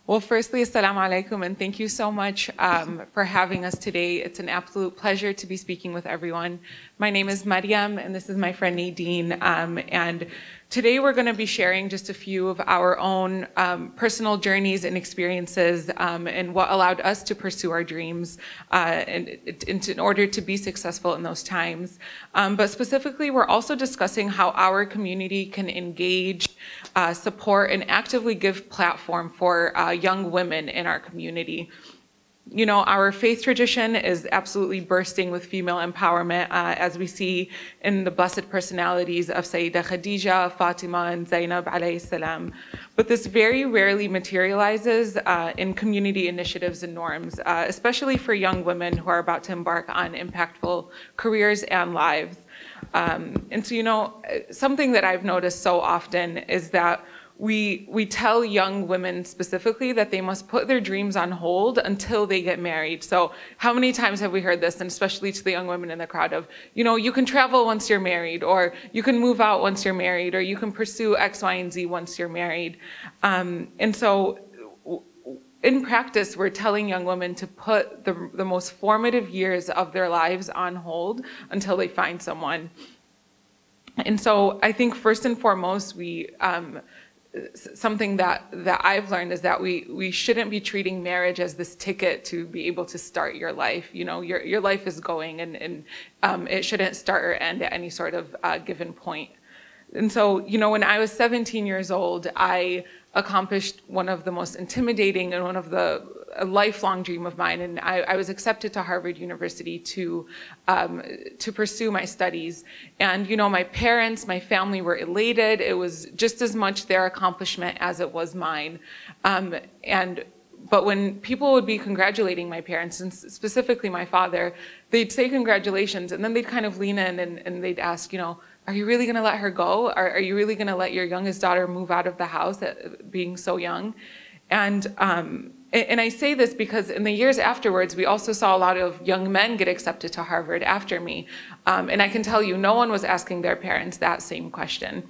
Well, firstly, assalamu alaikum, and thank you so much for having us today. It's an absolute pleasure to be speaking with everyone. My name is Mariam, and this is my friend Nadine. And today we're going to be sharing just a few of our own personal journeys and experiences and what allowed us to pursue our dreams in order to be successful in those times. But specifically, we're also discussing how our community can engage, support, and actively give platform for young women in our community. You know, our faith tradition is absolutely bursting with female empowerment, as we see in the blessed personalities of Sayyidah Khadija, Fatima, and Zainab alayhi salam. But this very rarely materializes in community initiatives and norms, especially for young women who are about to embark on impactful careers and lives. And so, you know, something that I've noticed so often is that we tell young women specifically that they must put their dreams on hold until they get married. So how many times have we heard this, and especially to the young women in the crowd, of, you know, you can travel once you're married, or you can move out once you're married, or you can pursue X, Y, and Z once you're married. And so in practice, we're telling young women to put the most formative years of their lives on hold until they find someone. And so I think first and foremost, something that I've learned is that we shouldn't be treating marriage as this ticket to be able to start your life. You know, your life is going, and it shouldn't start or end at any sort of given point. And so, you know, when I was 17 years old, I accomplished one of the most intimidating and one of a lifelong dream of mine, and I was accepted to Harvard University to pursue my studies. And you know, my parents, my family were elated. It was just as much their accomplishment as it was mine. But when people would be congratulating my parents, and specifically my father, they'd say congratulations, and then they'd kind of lean in and they'd ask, you know, are you really going to let her go? Are you really going to let your youngest daughter move out of the house at being so young? And I say this because in the years afterwards, we also saw a lot of young men get accepted to Harvard after me. And I can tell you, no one was asking their parents that same question.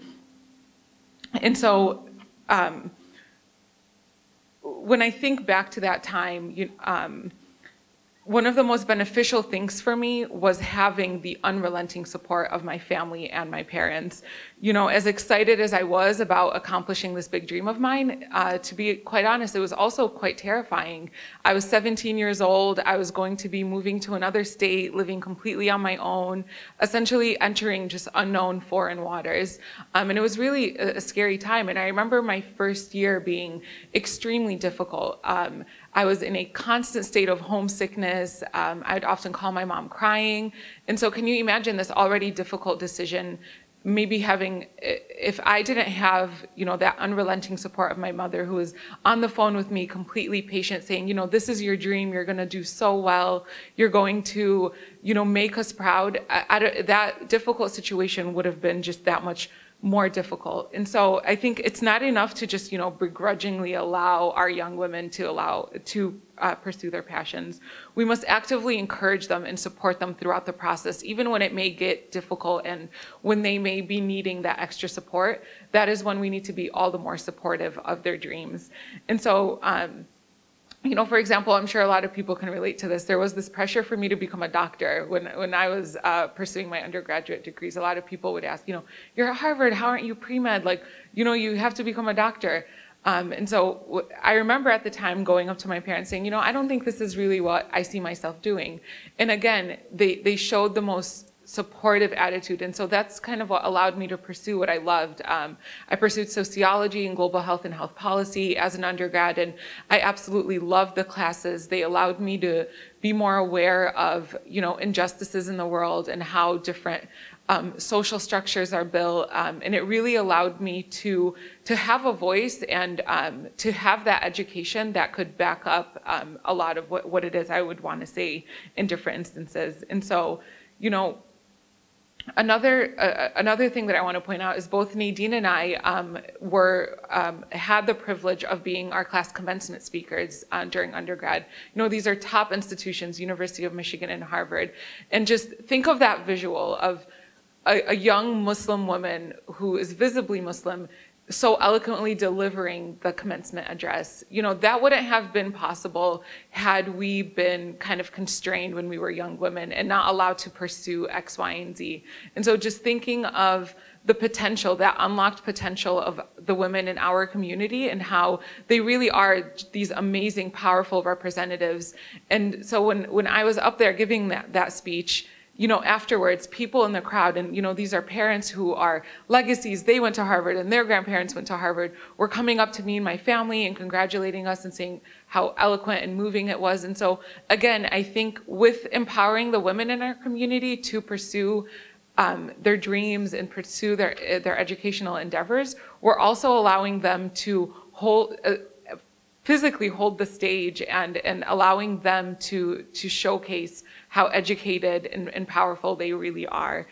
And so when I think back to that time, one of the most beneficial things for me was having the unrelenting support of my family and my parents. You know, as excited as I was about accomplishing this big dream of mine, to be quite honest, it was also quite terrifying. I was 17 years old. I was going to be moving to another state, living completely on my own, essentially entering just unknown foreign waters. And it was really a scary time. And I remember my first year being extremely difficult. I was in a constant state of homesickness. I'd often call my mom crying. And so can you imagine this already difficult decision, maybe having, if I didn't have, you know, that unrelenting support of my mother, who was on the phone with me, completely patient, saying, you know, this is your dream, you're gonna do so well, you're going to, you know, make us proud. That difficult situation would have been just that much more difficult. And so I think it's not enough to just, you know, begrudgingly allow our young women to pursue their passions. We must actively encourage them and support them throughout the process, even when it may get difficult and when they may be needing that extra support. That is when we need to be all the more supportive of their dreams. And so, you know, for example, I'm sure a lot of people can relate to this. There was this pressure for me to become a doctor when I was pursuing my undergraduate degrees. A lot of people would ask, you know, you're at Harvard, how aren't you pre-med? Like, you know, you have to become a doctor. And so I remember at the time going up to my parents saying, you know, I don't think this is really what I see myself doing. And again, they showed the most supportive attitude. And so that's kind of what allowed me to pursue what I loved. I pursued sociology and global health and health policy as an undergrad, and I absolutely loved the classes. They allowed me to be more aware of, you know, injustices in the world and how different social structures are built. And it really allowed me to have a voice and to have that education that could back up a lot of what it is I would want to say in different instances. And so, you know, Another thing that I want to point out is both Nadine and I had the privilege of being our class commencement speakers during undergrad. You know, these are top institutions, University of Michigan and Harvard. And just think of that visual of a young Muslim woman who is visibly Muslim so eloquently delivering the commencement address. That wouldn't have been possible had we been kind of constrained when we were young women and not allowed to pursue X, Y, and Z. And so just thinking of the potential, that unlocked potential of the women in our community and how they really are these amazing, powerful representatives. And so when I was up there giving that speech, afterwards, people in the crowd, and, these are parents who are legacies, they went to Harvard and their grandparents went to Harvard, were coming up to me and my family and congratulating us and saying how eloquent and moving it was. And so, again, I think with empowering the women in our community to pursue their dreams and pursue their educational endeavors, we're also allowing them to physically hold the stage and allowing them to showcase how educated and powerful they really are.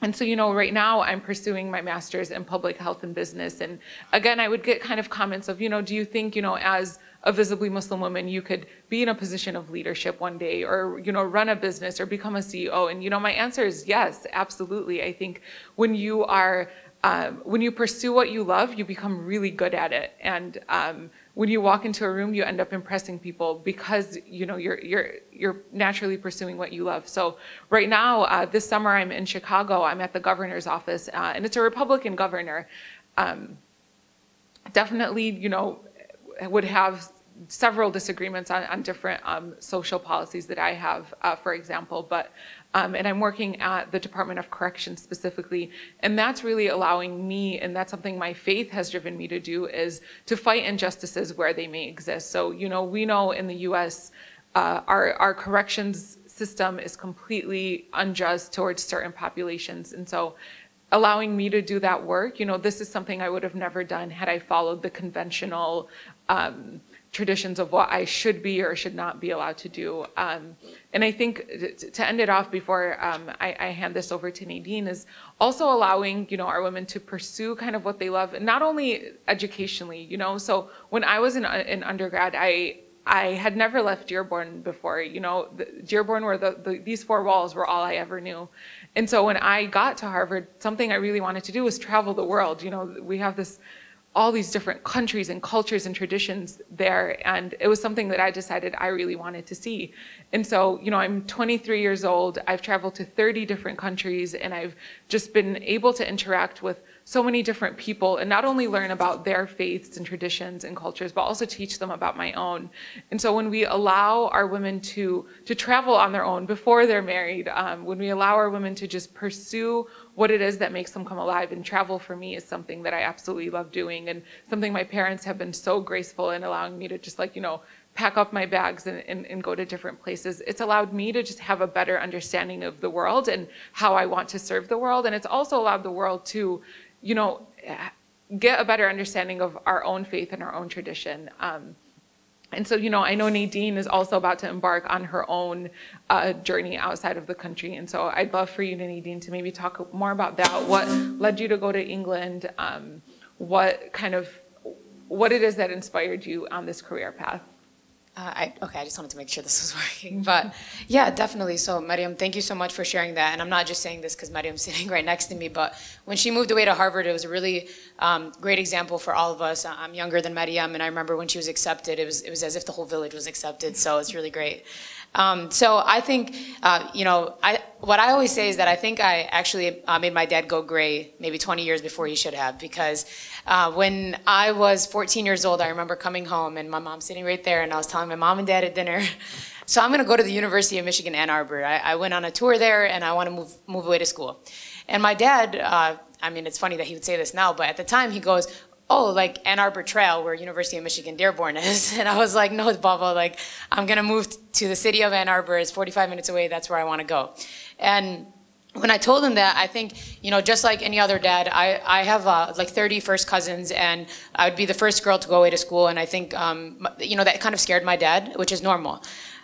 And so, right now I'm pursuing my master's in public health and business. And again, I would get kind of comments of, do you think, as a visibly Muslim woman, you could be in a position of leadership one day or, run a business or become a CEO? And, my answer is yes, absolutely. I think when you pursue what you love, you become really good at it. And when you walk into a room, you end up impressing people because you're naturally pursuing what you love. So right now, this summer, I'm in Chicago. I'm at the governor's office, and it's a Republican governor. Definitely, would have several disagreements on different social policies that I have, for example, but and I'm working at the Department of Corrections specifically, and that's really allowing me, and that's something my faith has driven me to do, is to fight injustices where they may exist. So, we know in the U.S., our corrections system is completely unjust towards certain populations, and so allowing me to do that work, this is something I would have never done had I followed the conventional traditions of what I should be or should not be allowed to do. And I think to end it off before I hand this over to Nadine is also allowing, our women to pursue kind of what they love, and not only educationally, so when I was in undergrad, I had never left Dearborn before. Dearborn were these four walls were all I ever knew. And so when I got to Harvard, something I really wanted to do was travel the world. We have all these different countries and cultures and traditions there. And it was something that I decided I really wanted to see. And so, I'm 23 years old. I've traveled to 30 different countries, and I've just been able to interact with so many different people and not only learn about their faiths and traditions and cultures, but also teach them about my own. And so when we allow our women to travel on their own before they're married, when we allow our women to just pursue what it is that makes them come alive, and travel for me is something that I absolutely love doing, and something my parents have been so graceful in allowing me to just pack up my bags and go to different places. It's allowed me to just have a better understanding of the world and how I want to serve the world. And it's also allowed the world to, get a better understanding of our own faith and our own tradition. And so, I know Nadine is also about to embark on her own journey outside of the country. And so I'd love for you, Nadine, to maybe talk more about that. What led you to go to England? What it is that inspired you on this career path? I just wanted to make sure this was working. But yeah, definitely. So Mariam, thank you so much for sharing that. And I'm not just saying this because Mariam's sitting right next to me, but when she moved away to Harvard, it was a really great example for all of us. I'm younger than Mariam, and I remember when she was accepted, it was as if the whole village was accepted. So it's really great. So I think, what I always say is that I think I actually made my dad go gray maybe 20 years before he should have, because when I was 14 years old, I remember coming home and my mom sitting right there, and I was telling my mom and dad at dinner, so I'm going to go to the University of Michigan, Ann Arbor. I went on a tour there, and I want to move away to school. And my dad, it's funny that he would say this now, but at the time he goes, oh, like Ann Arbor Trail, where University of Michigan Dearborn is. And I was like, no, Baba, I'm going to move to the city of Ann Arbor. It's 45 minutes away. That's where I want to go. And when I told him that, I think, just like any other dad, I have 30 first cousins, and I would be the first girl to go away to school. And I think, that kind of scared my dad, which is normal.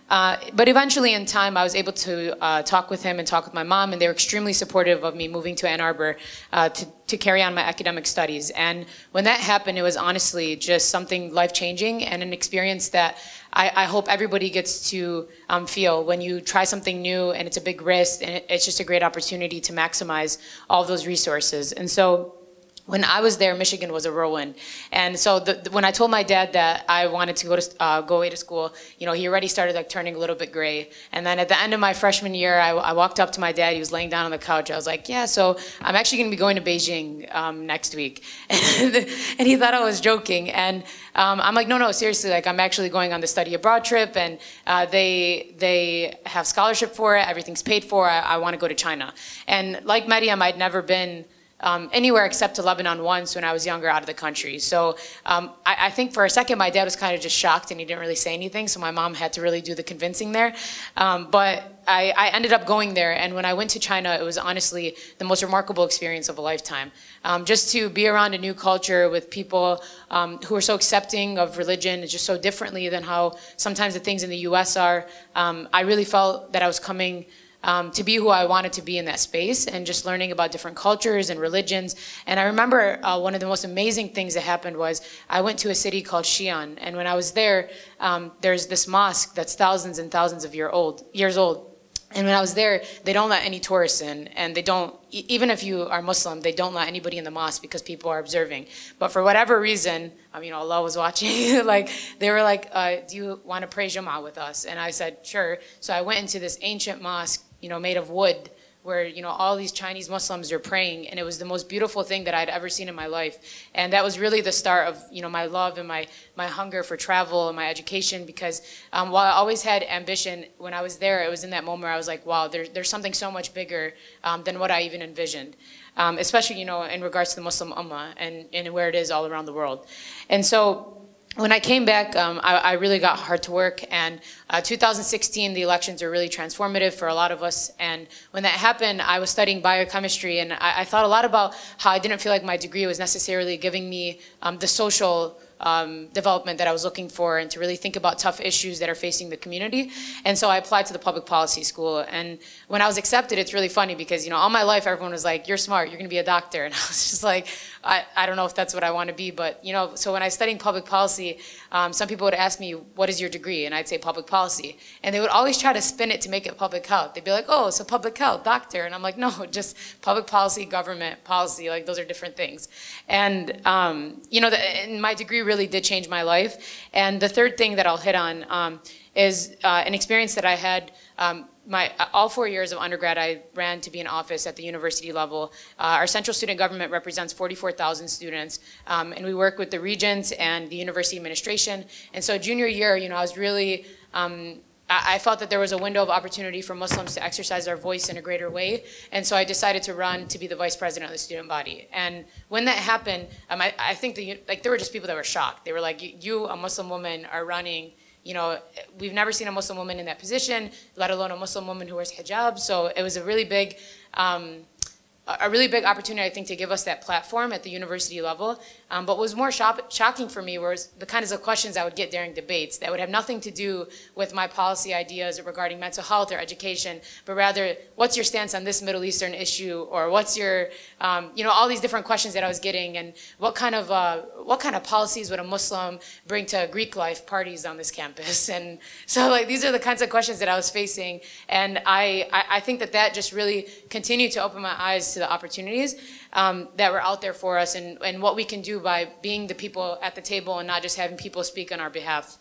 But eventually in time, I was able to talk with him and talk with my mom, and they were extremely supportive of me moving to Ann Arbor to carry on my academic studies. And when that happened, it was honestly just something life-changing and an experience that I hope everybody gets to feel when you try something new, and it's a big risk, and it's just a great opportunity to maximize all of those resources. And so when I was there, Michigan was a whirlwind. And so when I told my dad that I wanted to go away to school, you know, he already started like turning a little bit gray. And then at the end of my freshman year, I walked up to my dad. He was laying down on the couch. I was like, yeah, so I'm actually going to be going to Beijing next week. And he thought I was joking. And I'm like, no, seriously, like I'm actually going on the study abroad trip, and they have scholarship for it. Everything's paid for. I want to go to China. And like Mariam, I'd never been anywhere except to Lebanon once when I was younger out of the country. So I think for a second my dad was kind of just shocked and he didn't really say anything, so my mom had to really do the convincing there. But I ended up going there, and when I went to China, it was honestly the most remarkable experience of a lifetime. Just to be around a new culture with people who are so accepting of religion, just so differently than how sometimes the things in the US are. I really felt that I was coming to be who I wanted to be in that space, and just learning about different cultures and religions. And I remember one of the most amazing things that happened was I went to a city called Xi'an, and when I was there, there's this mosque that's thousands and thousands of years old. And when I was there, they don't let any tourists in, and they don't, even if you are Muslim, they don't let anybody in the mosque because people are observing. But for whatever reason, Allah was watching, like, they were like, do you want to pray Jum'ah with us? And I said, sure. So I went into this ancient mosque, you know, made of wood, where, you know, all these Chinese Muslims are praying, and it was the most beautiful thing that I'd ever seen in my life. And that was really the start of, you know, my love and my hunger for travel and my education, because while I always had ambition, when I was there, it was in that moment where I was like, wow, there's something so much bigger than what I even envisioned. Especially, you know, in regards to the Muslim Ummah and where it is all around the world. And so when I came back, I really got hard to work, and 2016, the elections were really transformative for a lot of us. And when that happened, I was studying biochemistry, and I thought a lot about how I didn't feel like my degree was necessarily giving me the social development that I was looking for, and to really think about tough issues that are facing the community. And so I applied to the public policy school. And when I was accepted, it's really funny because, you know, all my life everyone was like, you're smart, you're gonna be a doctor. And I was just like, I don't know if that's what I want to be, but, you know, so when I was studying public policy, some people would ask me, what is your degree? And I'd say public policy. And they would always try to spin it to make it public health. They'd be like, oh, so public health, doctor. And I'm like, no, just public policy, government policy, like those are different things. And, you know, and my degree really did change my life. And the third thing that I'll hit on is an experience that I had. All 4 years of undergrad, I ran to be in office at the university level. Our central student government represents 44,000 students, and we work with the regents and the university administration. And so junior year, you know, I was really, I felt that there was a window of opportunity for Muslims to exercise their voice in a greater way. And so I decided to run to be the vice president of the student body. And when that happened, I think there were just people that were shocked. They were like, you, a Muslim woman, are running. You know, we've never seen a Muslim woman in that position, let alone a Muslim woman who wears hijab. So it was a really big opportunity, I think, to give us that platform at the university level. But what was more shocking for me was the kinds of questions I would get during debates that would have nothing to do with my policy ideas regarding mental health or education, but rather, what's your stance on this Middle Eastern issue, or what's your, you know, all these different questions that I was getting, and what kind of policies would a Muslim bring to Greek life parties on this campus? And so, like, these are the kinds of questions that I was facing, and I think that just really continued to open my eyes to the opportunities that were out there for us, and what we can do by being the people at the table and not just having people speak on our behalf.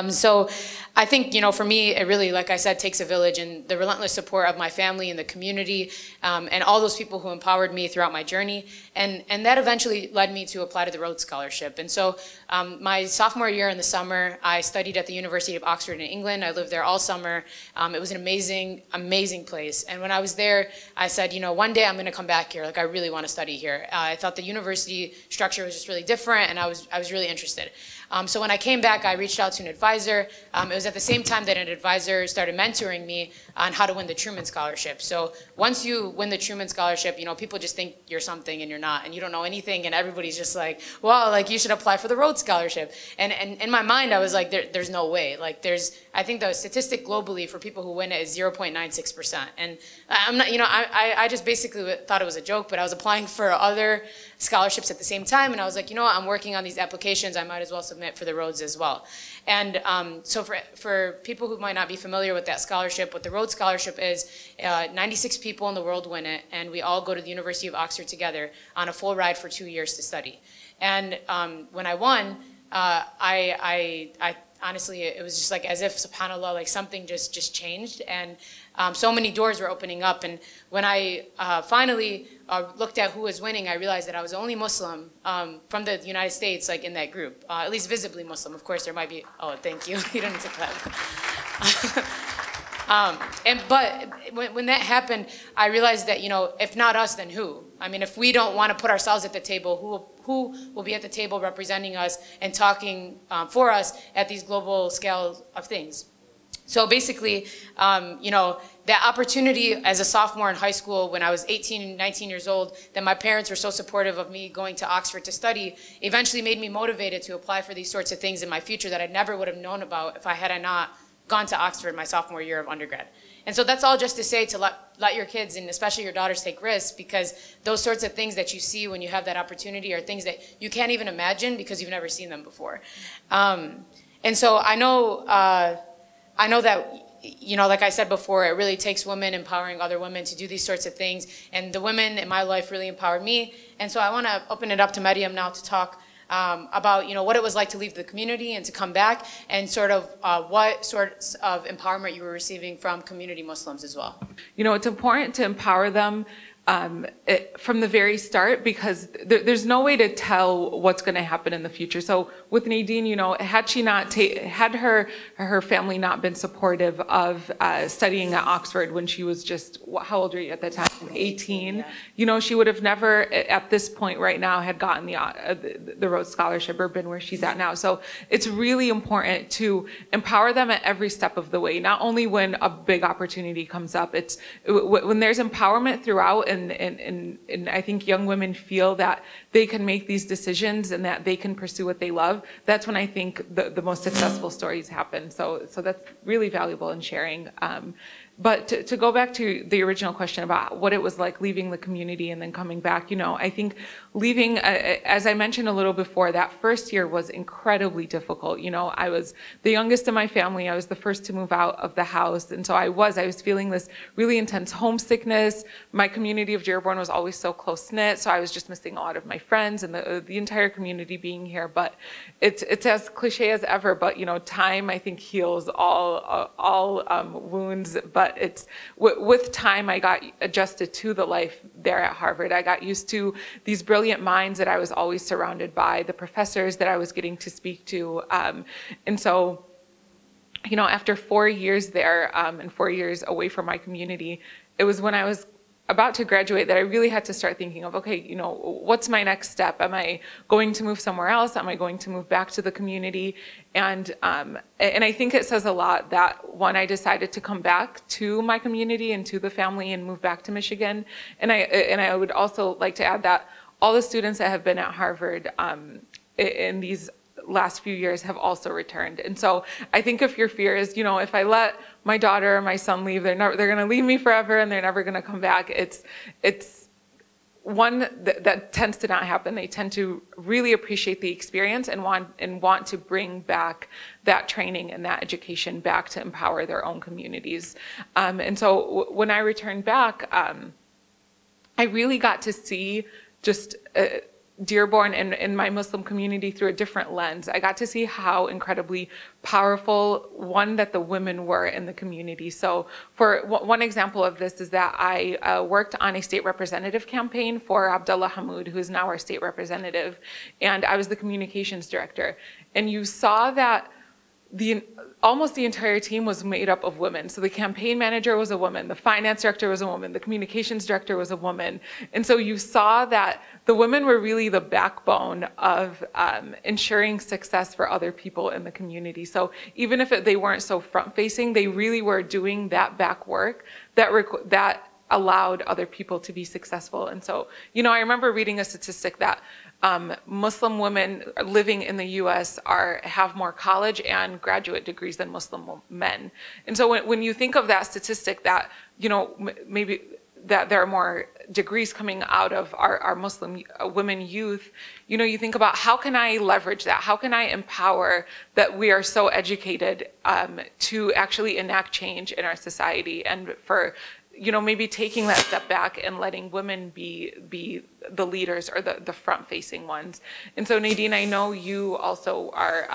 So I think, you know, for me, it really, like I said, takes a village, and the relentless support of my family and the community, and all those people who empowered me throughout my journey. And that eventually led me to apply to the Rhodes Scholarship. And so my sophomore year in the summer, I studied at the University of Oxford in England. I lived there all summer. It was an amazing, amazing place. And when I was there, I said, you know, one day I'm going to come back here. Like, I really want to study here. I thought the university structure was just really different, and I was really interested. So when I came back, I reached out to an advisor. It was at the same time that an advisor started mentoring me on how to win the Truman Scholarship. So once you win the Truman Scholarship, you know, people just think you're something and you're not, and you don't know anything, and everybody's just like, well, like, you should apply for the Rhodes Scholarship. And in my mind, I was like, there's no way. Like, I think the statistic globally for people who win it is 0.96%. And I'm not, you know, I just basically thought it was a joke, but I was applying for other scholarships at the same time, and I was like, you know what, I'm working on these applications, I might as well submit for the Rhodes as well. And so for people who might not be familiar with that scholarship, what the Rhodes Rhodes Scholarship is 96 people in the world win it, and we all go to the University of Oxford together on a full ride for 2 years to study. And when I won, I honestly, it was just like as if, subhanAllah, like something just changed, and so many doors were opening up. And when I finally looked at who was winning, I realized that I was the only Muslim from the United States, like in that group, at least visibly Muslim. Of course, there might be, oh, thank you, you don't need to clap. But when that happened, I realized that, you know, if not us, then who? I mean, if we don't want to put ourselves at the table, who will be at the table representing us and talking for us at these global scale of things? So basically, you know, that opportunity as a sophomore in high school when I was 18, 19 years old, that my parents were so supportive of me going to Oxford to study, eventually made me motivated to apply for these sorts of things in my future that I never would have known about if I had not gone to Oxford my sophomore year of undergrad. And so that's all just to say to let your kids and especially your daughters take risks, because those sorts of things that you see when you have that opportunity are things that you can't even imagine because you've never seen them before. And so I know that, you know, like I said before, it really takes women empowering other women to do these sorts of things. And the women in my life really empowered me. And so I want to open it up to Mariam now to talk about, you know, what it was like to leave the community and to come back, and sort of what sorts of empowerment you were receiving from community Muslims as well. You know, it's important to empower them from the very start, because there's no way to tell what's going to happen in the future. So with Nadine, you know, had she not had her family not been supportive of studying at Oxford when she was just, how old were you at that time? 18. Yeah. You know, she would have never at this point right now had gotten the Rhodes Scholarship or been where she's at now. So it's really important to empower them at every step of the way, not only when a big opportunity comes up. It's when there's empowerment throughout, and I think young women feel that they can make these decisions and that they can pursue what they love. That's when I think the most successful stories happen. So that's really valuable in sharing. But to go back to the original question about what it was like leaving the community and then coming back, you know, I think leaving, as I mentioned a little before, that first year was incredibly difficult. You know, I was the youngest in my family. I was the first to move out of the house. And so I was feeling this really intense homesickness. My community of Dearborn was always so close-knit, so I was just missing a lot of my friends and the entire community being here. But it's as cliche as ever, but, you know, time, I think, heals all wounds. But it's with time, I got adjusted to the life there at Harvard. I got used to these brilliant minds that I was always surrounded by, the professors that I was getting to speak to. And so, you know, after 4 years there and 4 years away from my community, it was when I was about to graduate that I really had to start thinking of, okay, you know, what's my next step? Am I going to move somewhere else? Am I going to move back to the community? And I think it says a lot that when I decided to come back to my community and to the family and move back to Michigan. And I would also like to add that all the students that have been at Harvard in these last few years have also returned. And so I think if your fear is, you know, if I let my daughter or my son leave, they're going to leave me forever and they're never going to come back. It's one that tends to not happen. They tend to really appreciate the experience and want to bring back that training and that education back to empower their own communities. And so when I returned back, I really got to see just Dearborn and my Muslim community through a different lens. I got to see how incredibly powerful, one, that the women were in the community. So for one example of this is that I worked on a state representative campaign for Abdullah Hamoud, who is now our state representative, and I was the communications director. And you saw that almost the entire team was made up of women. So the campaign manager was a woman, the finance director was a woman, the communications director was a woman. And so you saw that the women were really the backbone of ensuring success for other people in the community. So even if they weren't so front-facing, they really were doing that back work that allowed other people to be successful. And so, you know, I remember reading a statistic that Muslim women living in the U.S. have more college and graduate degrees than Muslim men. And so when you think of that statistic, that, you know, maybe that there are more degrees coming out of our Muslim women youth, you know, you think about how can I leverage that? How can I empower that we are so educated to actually enact change in our society, and for, you know, maybe taking that step back and letting women be the leaders or the front-facing ones. And so Nadine, I know you also are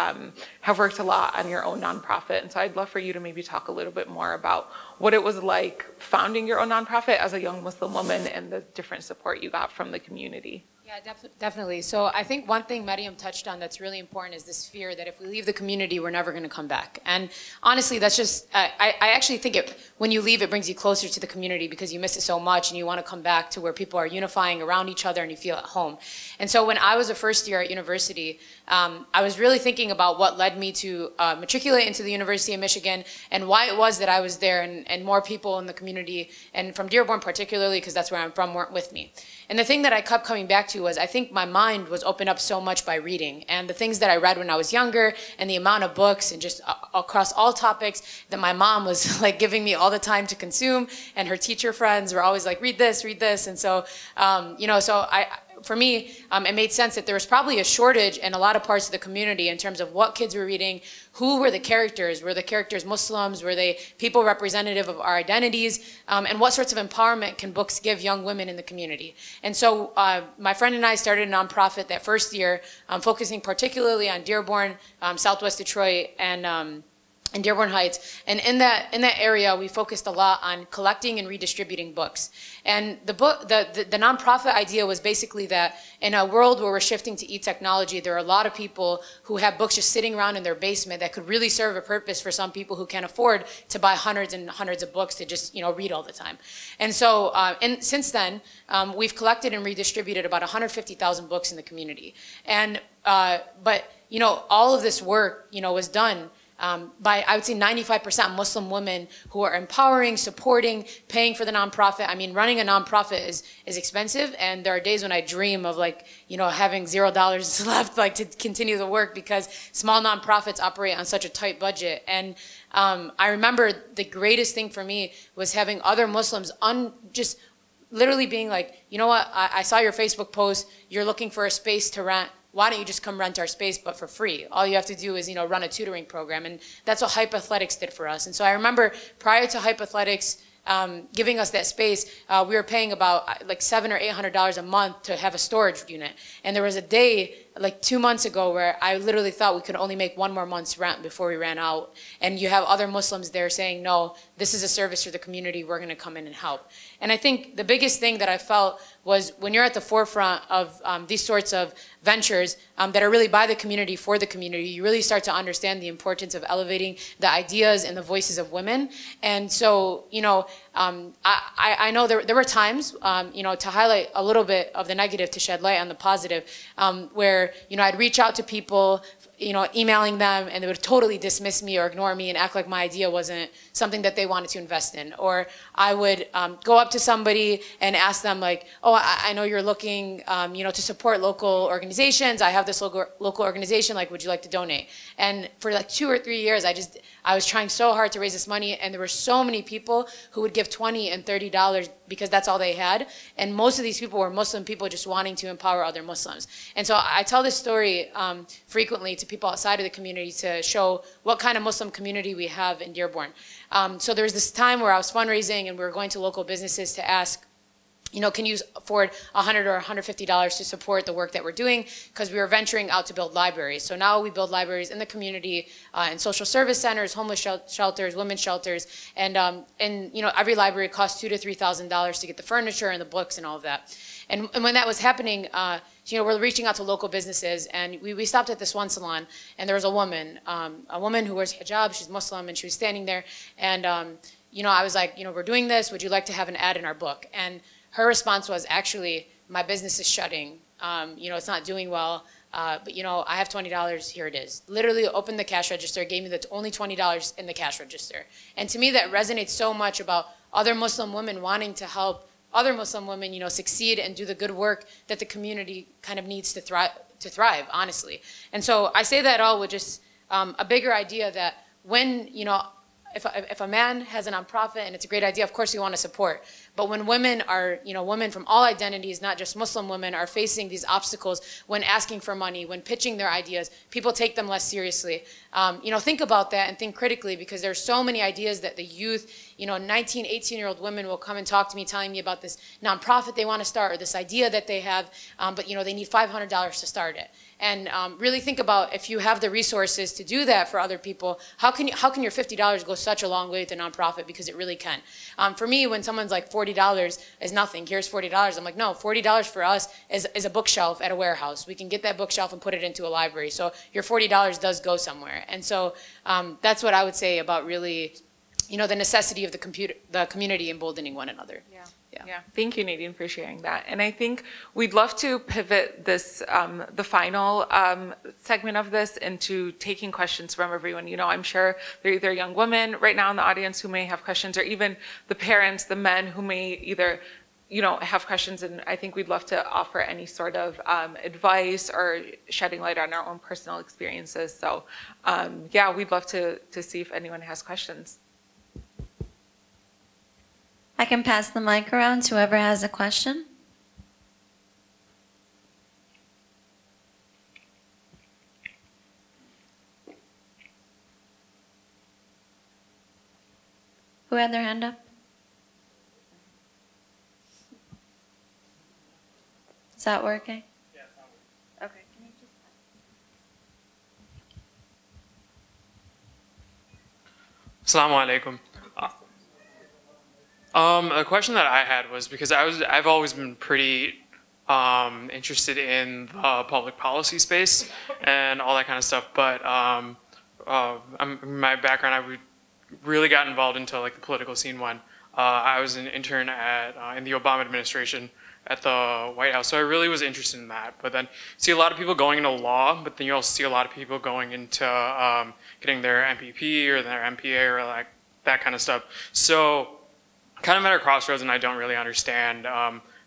have worked a lot on your own nonprofit, and so I'd love for you to maybe talk a little bit more about what it was like founding your own nonprofit as a young Muslim woman and the different support you got from the community. Yeah, definitely. So I think one thing Mariam touched on that's really important is this fear that if we leave the community, we're never going to come back. And honestly, that's just, I actually think when you leave, it brings you closer to the community because you miss it so much and you want to come back to where people are unifying around each other and you feel at home. And so when I was a first year at university, I was really thinking about what led me to matriculate into the University of Michigan and why it was that I was there, and more people in the community, and from Dearborn particularly, because that's where I'm from, weren't with me. And the thing that I kept coming back to was I think my mind was opened up so much by reading, and the things that I read when I was younger and the amount of books and just across all topics that my mom was like giving me all the time to consume, and her teacher friends were always like, read this, read this. And so, you know, for me, it made sense that there was probably a shortage in a lot of parts of the community in terms of what kids were reading, who were the characters? Were the characters Muslims? Were they people representative of our identities? And what sorts of empowerment can books give young women in the community? And so my friend and I started a nonprofit that first year, focusing particularly on Dearborn, Southwest Detroit, and Dearborn Heights. And in that area, we focused a lot on collecting and redistributing books. And the nonprofit idea was basically that in a world where we're shifting to e-technology, there are a lot of people who have books just sitting around in their basement that could really serve a purpose for some people who can't afford to buy hundreds and hundreds of books to just, you know, read all the time. And so, and since then, we've collected and redistributed about 150,000 books in the community. And, but, you know, all of this work, you know, was done by, I would say, 95% Muslim women who are empowering, supporting, paying for the nonprofit. I mean, running a nonprofit is expensive, and there are days when I dream of, like, you know, having $0 left, like, to continue the work, because small nonprofits operate on such a tight budget. And I remember the greatest thing for me was having other Muslims just literally being like, you know what, I saw your Facebook post, you're looking for a space to rent. Why don't you just come rent our space, but for free? All you have to do is, you know, run a tutoring program. And that's what Hype Athletics did for us. And so I remember prior to Hype Athletics giving us that space, we were paying about like $700 or $800 a month to have a storage unit. And there was a day, like 2 months ago, where I literally thought we could only make 1 more month's rent before we ran out. And you have other Muslims there saying, no, this is a service for the community, we're gonna come in and help. And I think the biggest thing that I felt was when you're at the forefront of these sorts of ventures that are really by the community, for the community, you really start to understand the importance of elevating the ideas and the voices of women. And so, you know, I know there were times, you know, to highlight a little bit of the negative to shed light on the positive, where, you know, I'd reach out to people, you know, emailing them, and they would totally dismiss me or ignore me and act like my idea wasn't something that they wanted to invest in. Or I would go up to somebody and ask them, like, oh, I know you're looking, you know, to support local organizations. I have this local organization, like, would you like to donate? And for like 2 or 3 years, I was trying so hard to raise this money, and there were so many people who would give $20 and $30 because that's all they had. And most of these people were Muslim people just wanting to empower other Muslims. And so I tell this story frequently to people outside of the community to show what kind of Muslim community we have in Dearborn. So there was this time where I was fundraising, and we were going to local businesses to ask, you know, can you afford $100 or $150 to support the work that we're doing? Because we were venturing out to build libraries. So now we build libraries in the community, in social service centers, homeless shelters, women's shelters, and you know, every library costs $2,000 to $3,000 to get the furniture and the books and all of that. And when that was happening, you know, we're reaching out to local businesses, and we stopped at this one salon, and there was a woman who wears hijab. She's Muslim, and she was standing there, and you know, I was like, you know, we're doing this. Would you like to have an ad in our book? And her response was, actually, my business is shutting. You know, it's not doing well, but, you know, I have $20, here it is. Literally opened the cash register, gave me the only $20 in the cash register. And to me, that resonates so much about other Muslim women wanting to help other Muslim women, you know, succeed and do the good work that the community kind of needs to thrive, honestly. And so I say that all with just a bigger idea that when, you know, if a man has a nonprofit and it's a great idea, of course we want to support. But when women are, women from all identities, not just Muslim women, are facing these obstacles when asking for money, when pitching their ideas, people take them less seriously. Think about that and think critically, because there's so many ideas that the youth, 19, 18-year-old women will come and talk to me telling me about this nonprofit they want to start or this idea that they have, but they need $500 to start it. And really think about, if you have the resources to do that for other people, how can your $50 go such a long way with a nonprofit? Because it really can. For me, when someone's like $40 is nothing, here's $40, I'm like, no, $40 for us is a bookshelf at a warehouse. We can get that bookshelf and put it into a library. So your $40 does go somewhere. And so that's what I would say about really, the necessity of the community emboldening one another. Yeah. Thank you, Nadine, for sharing that. And I think we'd love to pivot this, the final segment of this, into taking questions from everyone. I'm sure there are either young women right now in the audience who may have questions, or even the parents, the men who may either, have questions. And I think we'd love to offer any sort of advice or shedding light on our own personal experiences. So we'd love to see if anyone has questions. I can pass the mic around to whoever has a question. Who had their hand up? Is that working? Yeah, it's not working. Okay. Can you just... Assalamu alaikum. A question that I had was, because I've always been pretty interested in the public policy space and all that kind of stuff, but my background, I really got involved into like the political scene when I was an intern in the Obama administration at the White House, so I really was interested in that. But then see a lot of people going into law, but then you also see a lot of people going into getting their MPP or their MPA or like that kind of stuff. So kind of at a crossroads, and I don't really understand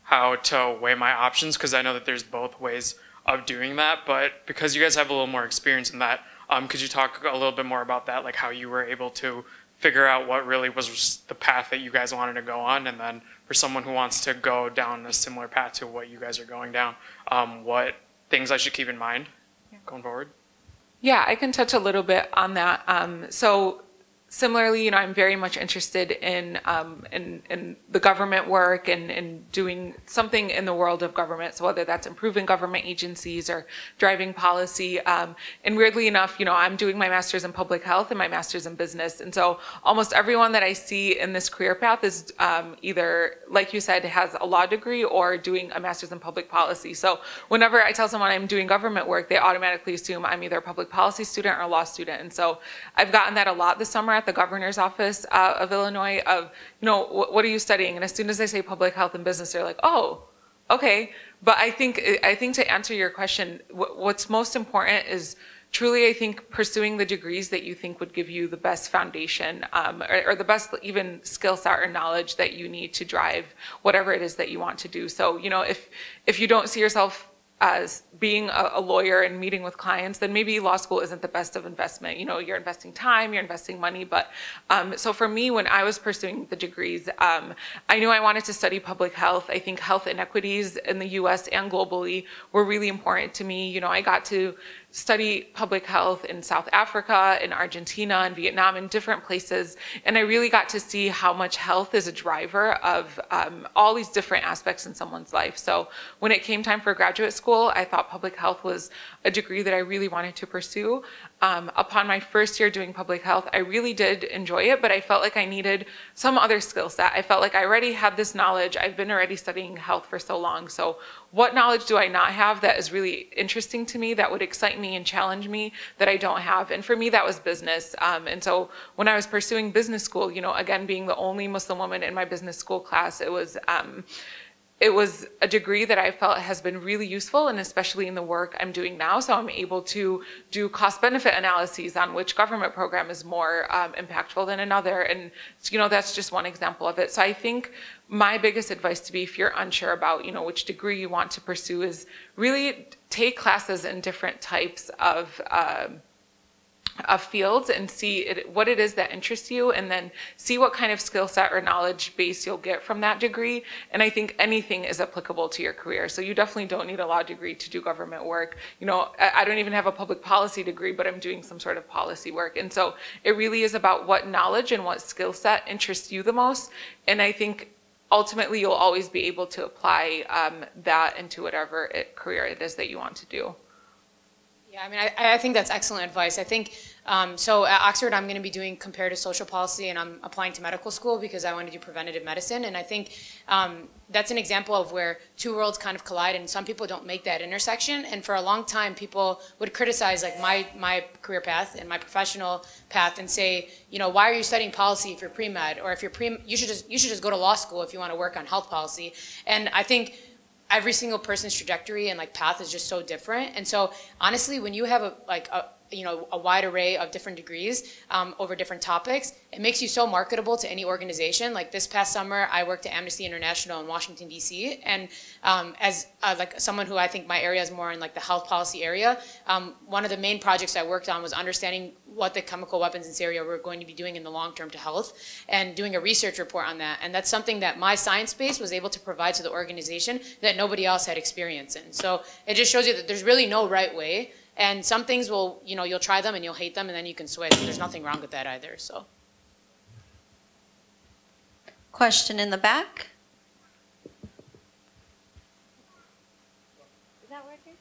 how to weigh my options, because I know that there's both ways of doing that. But because you guys have a little more experience in that, could you talk a little bit more about that, like how you were able to figure out what really was the path that you guys wanted to go on, and then for someone who wants to go down a similar path to what you guys are going down, what things I should keep in mind going forward? Yeah, I can touch a little bit on that. So similarly, I'm very much interested in the government work and doing something in the world of government. So whether that's improving government agencies or driving policy. And weirdly enough, I'm doing my master's in public health and my master's in business. And so almost everyone that I see in this career path is either, like you said, has a law degree or doing a master's in public policy. So whenever I tell someone I'm doing government work, they automatically assume I'm either a public policy student or a law student. And so I've gotten that a lot this summer at the governor's office of Illinois of, what are you studying? And as soon as I say public health and business, they're like, oh, okay. But I think to answer your question, what's most important is truly, I think, pursuing the degrees that you think would give you the best foundation or the best even skill set or knowledge that you need to drive whatever it is that you want to do. So, if you don't see yourself as being a lawyer and meeting with clients, then maybe law school isn't the best of investment. You're investing time, you're investing money. But so for me, when I was pursuing the degrees, I knew I wanted to study public health. I think health inequities in the US and globally were really important to me. I got to study public health in South Africa, in Argentina, and Vietnam, in different places. And I really got to see how much health is a driver of all these different aspects in someone's life. So when it came time for graduate school, I thought public health was a degree that I really wanted to pursue. Upon my first year doing public health, I really did enjoy it, but I felt like I needed some other skill set. I felt like I already had this knowledge. I've been already studying health for so long. So what knowledge do I not have that is really interesting to me, that would excite me and challenge me, that I don't have? And for me, that was business. And so when I was pursuing business school, again, being the only Muslim woman in my business school class, it was a degree that I felt has been really useful, and especially in the work I'm doing now. So I'm able to do cost-benefit analyses on which government program is more impactful than another. And that's just one example of it. So I think my biggest advice to be, if you're unsure about which degree you want to pursue, is really take classes in different types of fields and see what it is that interests you, and then see what kind of skill set or knowledge base you'll get from that degree. And I think anything is applicable to your career. So you definitely don't need a law degree to do government work. You know, I don't even have a public policy degree, but I'm doing some sort of policy work. And so it really is about what knowledge and what skill set interests you the most. And I think ultimately you'll always be able to apply that into whatever career it is that you want to do. Yeah, I mean, I think that's excellent advice. I think, so at Oxford, I'm going to be doing comparative social policy, and I'm applying to medical school because I want to do preventative medicine. And I think that's an example of where two worlds kind of collide, and some people don't make that intersection. And for a long time, people would criticize like my career path and my professional path and say, you know, why are you studying policy if you're pre-med? Or if you're you should just go to law school if you want to work on health policy. And I think every single person's trajectory and like path is just so different. And so honestly, when you have a wide array of different degrees over different topics, it makes you so marketable to any organization. Like this past summer, I worked at Amnesty International in Washington, D.C. And as like someone who I think my area is more in like the health policy area, one of the main projects I worked on was understanding what the chemical weapons in Syria were going to be doing in the long term to health, and doing a research report on that. And that's something that my science base was able to provide to the organization that nobody else had experience in. So it just shows you that there's really no right way. And some things will, you know, you'll try them and you'll hate them and then you can switch. There's nothing wrong with that either, so. Question in the back. Is that working?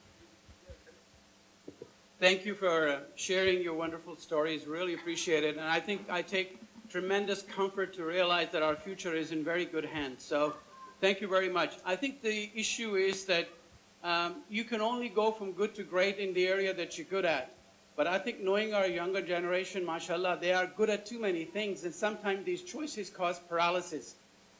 Thank you for sharing your wonderful stories. Really appreciate it. And I think I take tremendous comfort to realize that our future is in very good hands. So thank you very much. I think the issue is that you can only go from good to great in the area that you're good at. But I think knowing our younger generation, mashallah, they are good at too many things, and sometimes these choices cause paralysis.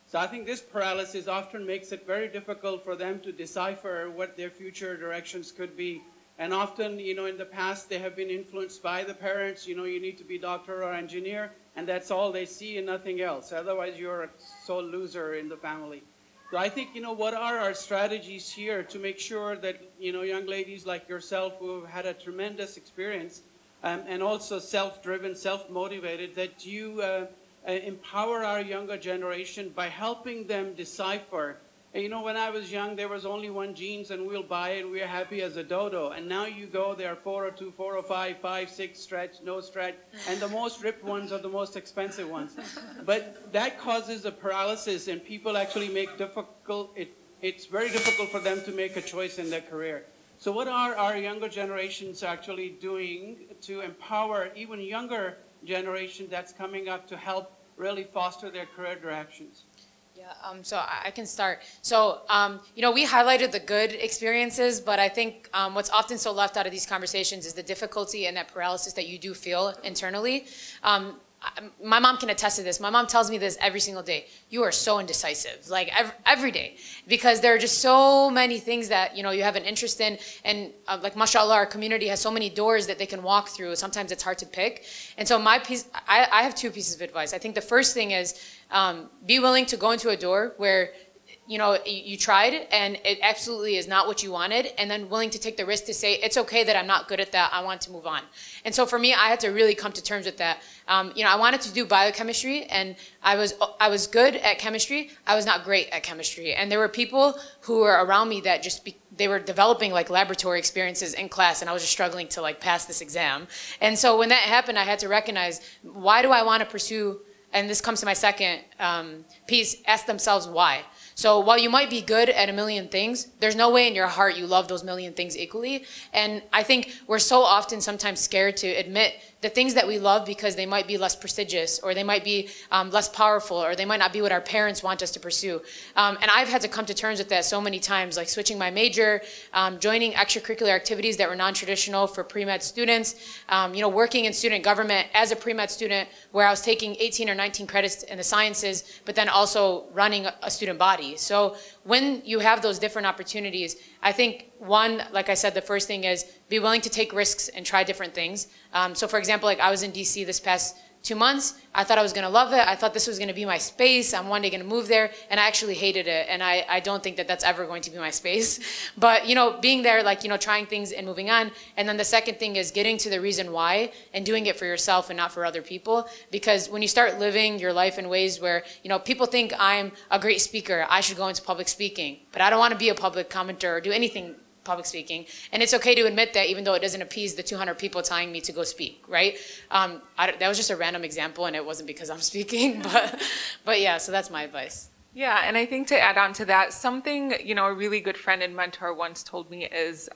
So I think this paralysis often makes it very difficult for them to decipher what their future directions could be. And often, you know, in the past, they have been influenced by the parents, you know, you need to be doctor or engineer, and that's all they see and nothing else. Otherwise, you're a sole loser in the family. So I think, you know, what are our strategies here to make sure that, you know, young ladies like yourself who have had a tremendous experience and also self-driven, self-motivated, that you empower our younger generation by helping them decipher. And, you know, when I was young, there was only one jeans and we'll buy it and we're happy as a dodo. And now you go, there are 402, 405, 5, 6 stretch, no stretch, and the most ripped ones are the most expensive ones. But that causes a paralysis, and people actually make it's very difficult for them to make a choice in their career. So what are our younger generations actually doing to empower even younger generation that's coming up to help really foster their career directions? Yeah, so I can start. So, you know, we highlighted the good experiences, but I think what's often so left out of these conversations is the difficulty and that paralysis that you do feel internally. My mom can attest to this. My mom tells me this every single day. You are so indecisive, like every day, because there are just so many things that, you know, you have an interest in, and like mashallah, our community has so many doors that they can walk through. Sometimes it's hard to pick. And so I have two pieces of advice. I think the first thing is be willing to go into a door where, you know, you tried and it absolutely is not what you wanted, and then willing to take the risk to say, it's okay that I'm not good at that, I want to move on. And so for me, I had to really come to terms with that. You know, I wanted to do biochemistry, and I was good at chemistry, I was not great at chemistry. And there were people who were around me that just, they were developing like laboratory experiences in class, and I was just struggling to like pass this exam. And so when that happened, I had to recognize, why do I want to pursue, and this comes to my second piece, ask themselves why. So while you might be good at a million things, there's no way in your heart you love those million things equally. And I think we're so often sometimes scared to admit the things that we love because they might be less prestigious, or they might be less powerful, or they might not be what our parents want us to pursue. And I've had to come to terms with that so many times, like switching my major, joining extracurricular activities that were non-traditional for pre-med students, you know, working in student government as a pre-med student where I was taking 18 or 19 credits in the sciences, but then also running a student body. So when you have those different opportunities, I think one, like I said, the first thing is be willing to take risks and try different things. So for example, like I was in DC this past 2 months, I thought I was gonna love it. I thought this was gonna be my space. I'm one day gonna move there, and I actually hated it. And I don't think that that's ever going to be my space. But, you know, being there, like, you know, trying things and moving on. And then the second thing is getting to the reason why and doing it for yourself and not for other people. Because when you start living your life in ways where, you know, people think I'm a great speaker, I should go into public speaking. But I don't wanna be a public commenter or do anything public speaking. And it's okay to admit that, even though it doesn't appease the 200 people telling me to go speak, right? That was just a random example, and it wasn't because I'm speaking, but yeah, so that's my advice. Yeah, and I think to add on to that, something, you know, a really good friend and mentor once told me is,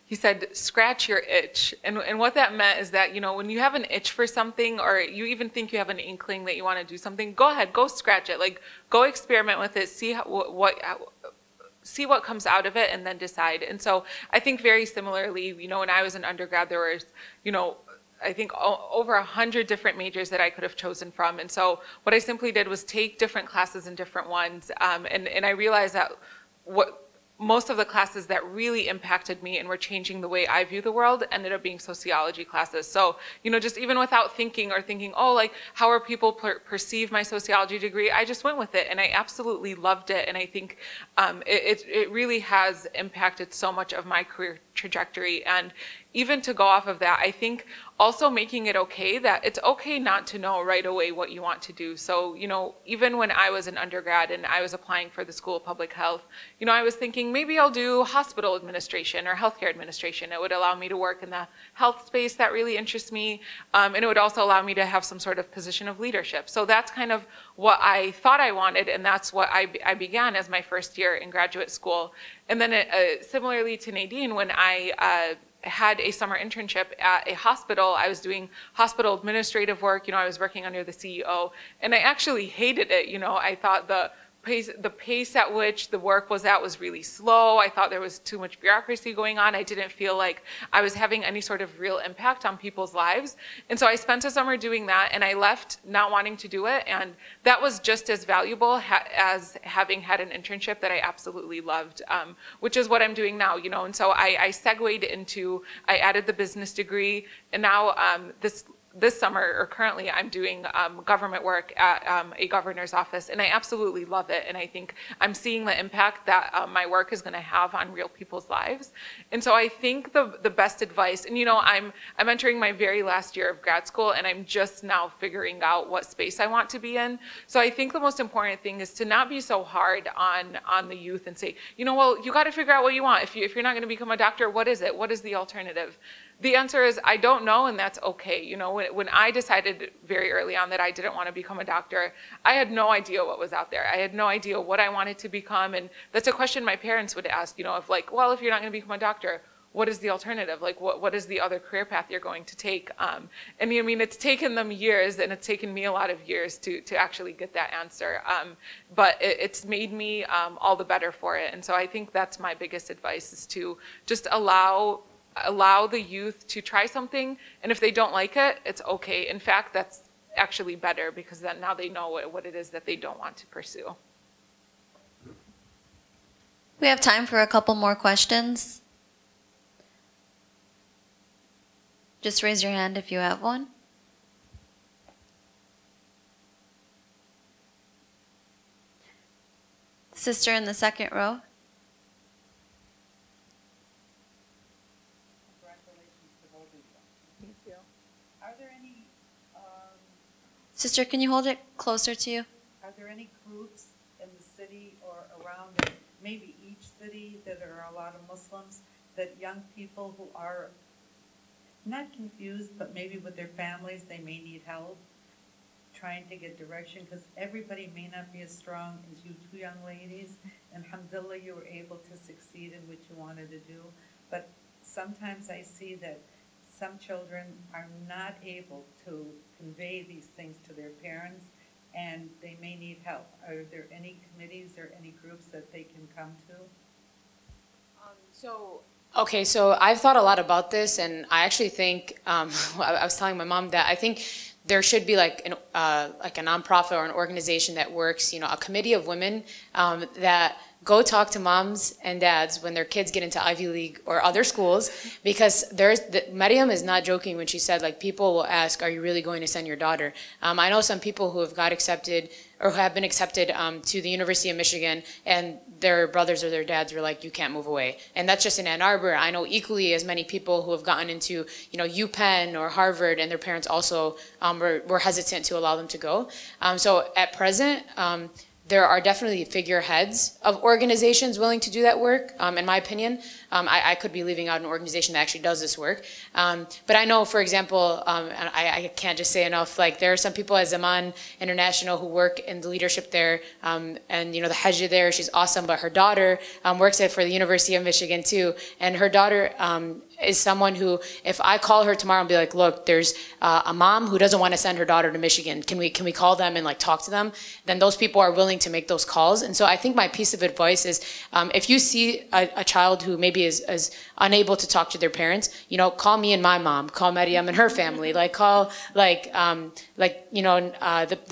he said, scratch your itch. And what that meant is that, you know, when you have an itch for something, or you even think you have an inkling that you want to do something, go ahead, go scratch it. Like, go experiment with it, see what comes out of it, and then decide. And so I think very similarly, you know, when I was an undergrad, there was, you know, I think over 100 different majors that I could have chosen from. And so what I simply did was take different classes in different ones. And I realized that most of the classes that really impacted me and were changing the way I view the world ended up being sociology classes. So, you know, just even without thinking, oh, like, how are people perceive my sociology degree? I just went with it, and I absolutely loved it. And I think it really has impacted so much of my career trajectory. And even to go off of that, I think also making it okay that it's okay not to know right away what you want to do. So, you know, even when I was an undergrad and I was applying for the School of Public Health, you know, I was thinking maybe I'll do hospital administration or healthcare administration. It would allow me to work in the health space that really interests me, and it would also allow me to have some sort of position of leadership. So that's kind of what I thought I wanted, and that's what I began as my first year in graduate school. And then similarly to Nadine, when I had a summer internship at a hospital. I was doing hospital administrative work. You know, I was working under the CEO, and I actually hated it. You know, I thought the pace at which the work was at was really slow. I thought there was too much bureaucracy going on. I didn't feel like I was having any sort of real impact on people's lives. And so I spent a summer doing that, and I left not wanting to do it. And that was just as valuable as having had an internship that I absolutely loved, which is what I'm doing now, you know. And so I segued into, I added the business degree, and now this summer, or currently, I'm doing government work at a governor's office, and I absolutely love it. And I think I'm seeing the impact that my work is going to have on real people's lives. And so I think the best advice, and you know, I'm entering my very last year of grad school, and I'm just now figuring out what space I want to be in. So I think the most important thing is to not be so hard on the youth and say, you know, well, you got to figure out what you want. If you're not going to become a doctor, what is it? What is the alternative? The answer is, I don't know, and that's okay. You know, when I decided very early on that I didn't want to become a doctor, I had no idea what was out there. I had no idea what I wanted to become, and that's a question my parents would ask, you know, of like, well, if you're not going to become a doctor, what is the alternative? Like, what is the other career path you're going to take? And I mean, it's taken them years, and it's taken me a lot of years to actually get that answer. But it's made me all the better for it. And so I think that's my biggest advice, is to just allow the youth to try something, and if they don't like it, it's okay. In fact, that's actually better, because then now they know what it is that they don't want to pursue. We have time for a couple more questions. Just raise your hand if you have one. Sister in the second row. Sister, can you hold it closer to you? Are there any groups in the city or around maybe each city that are a lot of Muslims, that young people who are not confused, but maybe with their families, they may need help trying to get direction, because everybody may not be as strong as you two young ladies, and alhamdulillah, you were able to succeed in what you wanted to do. But sometimes I see that some children are not able to convey these things to their parents, and they may need help. Are there any committees or any groups that they can come to? Okay, so I've thought a lot about this, and I actually think, I was telling my mom that I think there should be like a nonprofit or an organization that works, a committee of women that go talk to moms and dads when their kids get into Ivy League or other schools, because Mariam is not joking when she said, like, people will ask, are you really going to send your daughter? I know some people who have got accepted or who have been accepted to the University of Michigan, and their brothers or their dads were like, you can't move away. And that's just in Ann Arbor. I know equally as many people who have gotten into, UPenn or Harvard, and their parents also were hesitant to allow them to go. So at present, there are definitely figureheads of organizations willing to do that work, in my opinion. I could be leaving out an organization that actually does this work. But I know, for example, and I can't just say enough, like there are some people at Zaman International who work in the leadership there, and the Hajj there, she's awesome, but her daughter works for the University of Michigan too, and her daughter is someone who, if I call her tomorrow and be like, look, there's a mom who doesn't want to send her daughter to Michigan, can we call them and like talk to them? Then those people are willing to make those calls. And so I think my piece of advice is, if you see a child who maybe is unable to talk to their parents, call me and my mom, call Mariam and her family, like call the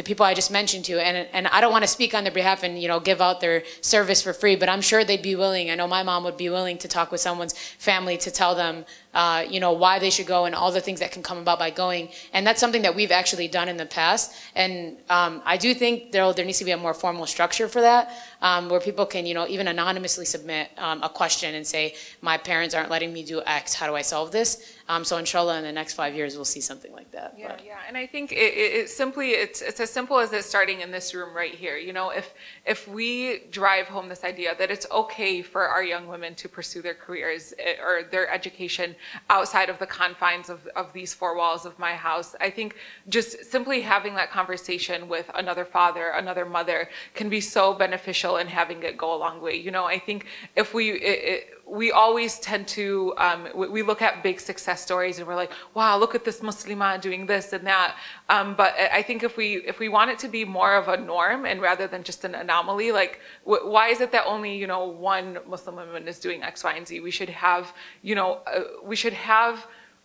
people I just mentioned to, and I don't want to speak on their behalf and give out their service for free, but I'm sure they'd be willing. I know my mom would be willing to talk with someone's family to tell them why they should go and all the things that can come about by going. And that's something that we've actually done in the past. And I do think there needs to be a more formal structure for that, where people can, even anonymously submit a question and say, my parents aren't letting me do X, how do I solve this? So inshallah, in the next 5 years, we'll see something like that. Yeah, yeah. And I think it's as simple as it starting in this room right here. If we drive home this idea that it's okay for our young women to pursue their careers or their education outside of the confines of these four walls of my house, I think just simply having that conversation with another father, another mother can be so beneficial in having it go a long way. I think if we always tend to, we look at big success stories and we're like, wow, look at this Muslimah doing this and that. But I think if we want it to be more of a norm and rather than just an anomaly, like why is it that only, one Muslim woman is doing X, Y, and Z? We should have,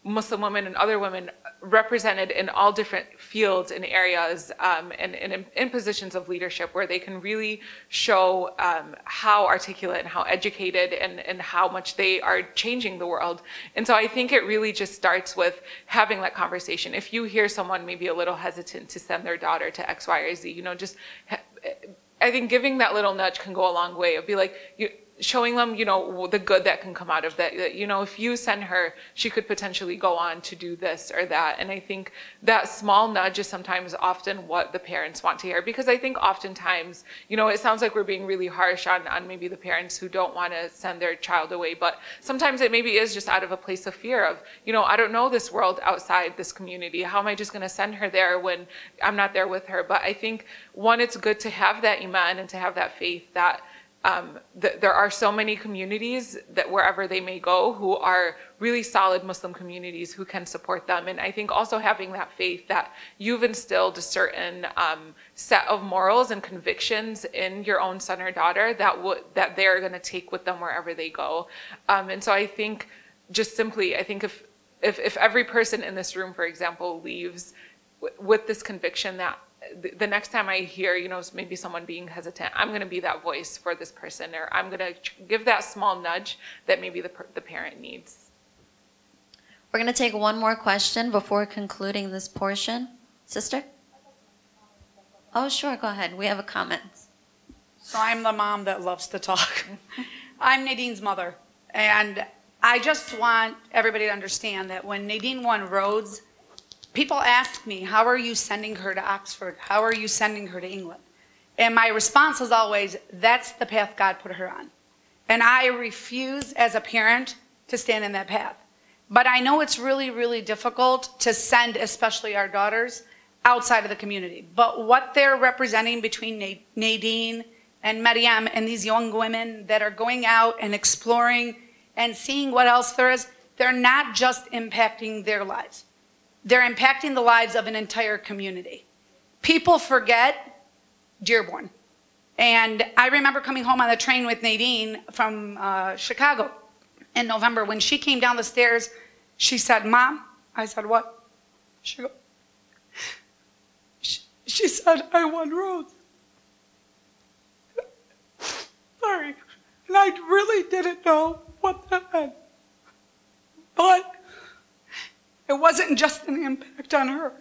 Muslim women and other women represented in all different fields and areas, and in positions of leadership where they can really show how articulate and how educated and how much they are changing the world. And so I think it really just starts with having that conversation. If you hear someone maybe a little hesitant to send their daughter to X, Y, or Z, I think giving that little nudge can go a long way. It'd be like, showing them, the good that can come out of that. If you send her, she could potentially go on to do this or that. And I think that small nudge is sometimes often what the parents want to hear, because I think oftentimes, it sounds like we're being really harsh on maybe the parents who don't want to send their child away, but sometimes it maybe is just out of a place of fear of, I don't know this world outside this community. How am I just going to send her there when I'm not there with her? But I think, one, it's good to have that iman and to have that faith that there are so many communities that wherever they may go who are really solid Muslim communities who can support them. And I think also having that faith that you've instilled a certain set of morals and convictions in your own son or daughter that they're going to take with them wherever they go. And so I think just simply, I think if every person in this room, for example, leaves with this conviction that the next time I hear, maybe someone being hesitant, I'm going to be that voice for this person, or I'm going to give that small nudge that maybe the parent needs. We're going to take one more question before concluding this portion. Sister? Oh, sure, go ahead. We have a comment. So I'm the mom that loves to talk. I'm Nadine's mother. And I just want everybody to understand that when Nadine won Rhodes, people ask me, how are you sending her to Oxford? How are you sending her to England? And my response is always, that's the path God put her on. And I refuse as a parent to stand in that path. But I know it's really, really difficult to send, especially our daughters, outside of the community. But what they're representing between Nadine and Mariam and these young women that are going out and exploring and seeing what else there is, they're not just impacting their lives. They're impacting the lives of an entire community. People forget Dearborn. And I remember coming home on the train with Nadine from Chicago in November. When she came down the stairs, she said, Mom, I said, what? She goes, said, I won Rhodes. Sorry. And I really didn't know what that meant. But it wasn't just an impact on her.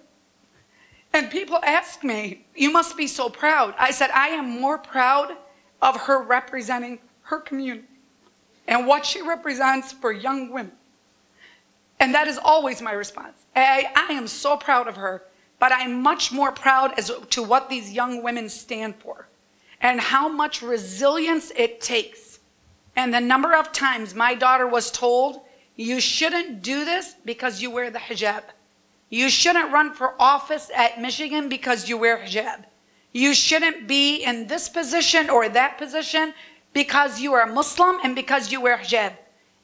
And people ask me, you must be so proud. I said, I am more proud of her representing her community and what she represents for young women. And that is always my response. I am so proud of her, but I'm much more proud as to what these young women stand for and how much resilience it takes. And the number of times my daughter was told, you shouldn't do this because you wear the hijab. You shouldn't run for office at Michigan because you wear hijab. You shouldn't be in this position or that position because you are Muslim and because you wear hijab.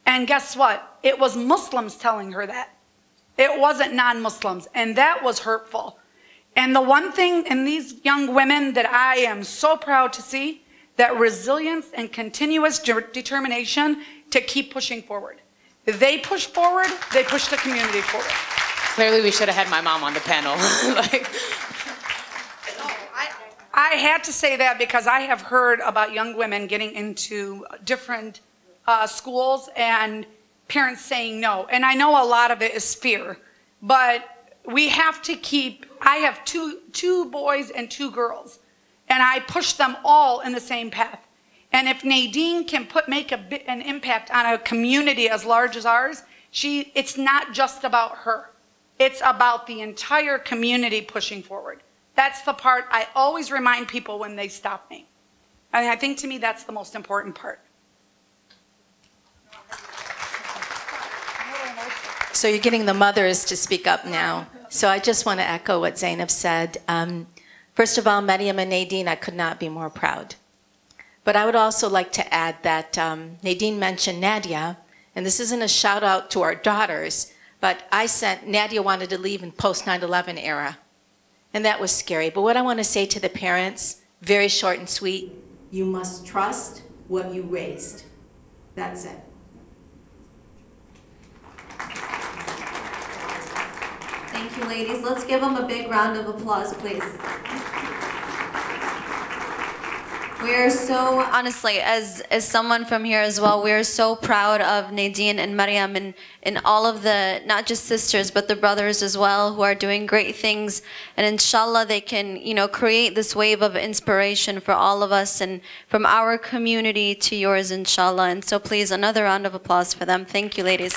And guess what? It was Muslims telling her that. It wasn't non-Muslims. And that was hurtful. And the one thing in these young women that I am so proud to see, that resilience and continuous determination to keep pushing forward. They push forward, they push the community forward. Clearly, we should have had my mom on the panel. I had to say that because I have heard about young women getting into different schools and parents saying no. And I know a lot of it is fear, but we have to keep, I have two boys and 2 girls, and I push them all in the same path. And if Nadine can make an impact on a community as large as ours, it's not just about her. It's about the entire community pushing forward. That's the part I always remind people when they stop me. And I think to me that's the most important part. So you're getting the mothers to speak up now. So I just want to echo what Zainab said. First of all, Mariam and Nadine, I could not be more proud. But I would also like to add that Nadine mentioned Nadia, and this isn't a shout out to our daughters, but Nadia wanted to leave in post 9/11 era. And that was scary. But what I want to say to the parents, very short and sweet, you must trust what you raised. That's it. Thank you, ladies. Let's give them a big round of applause, please. We are so, honestly, as someone from here as well, we are so proud of Nadine and Mariam and all of the, not just sisters, but the brothers as well, who are doing great things. And inshallah, they can, create this wave of inspiration for all of us and from our community to yours, inshallah. And so please, another round of applause for them. Thank you, ladies.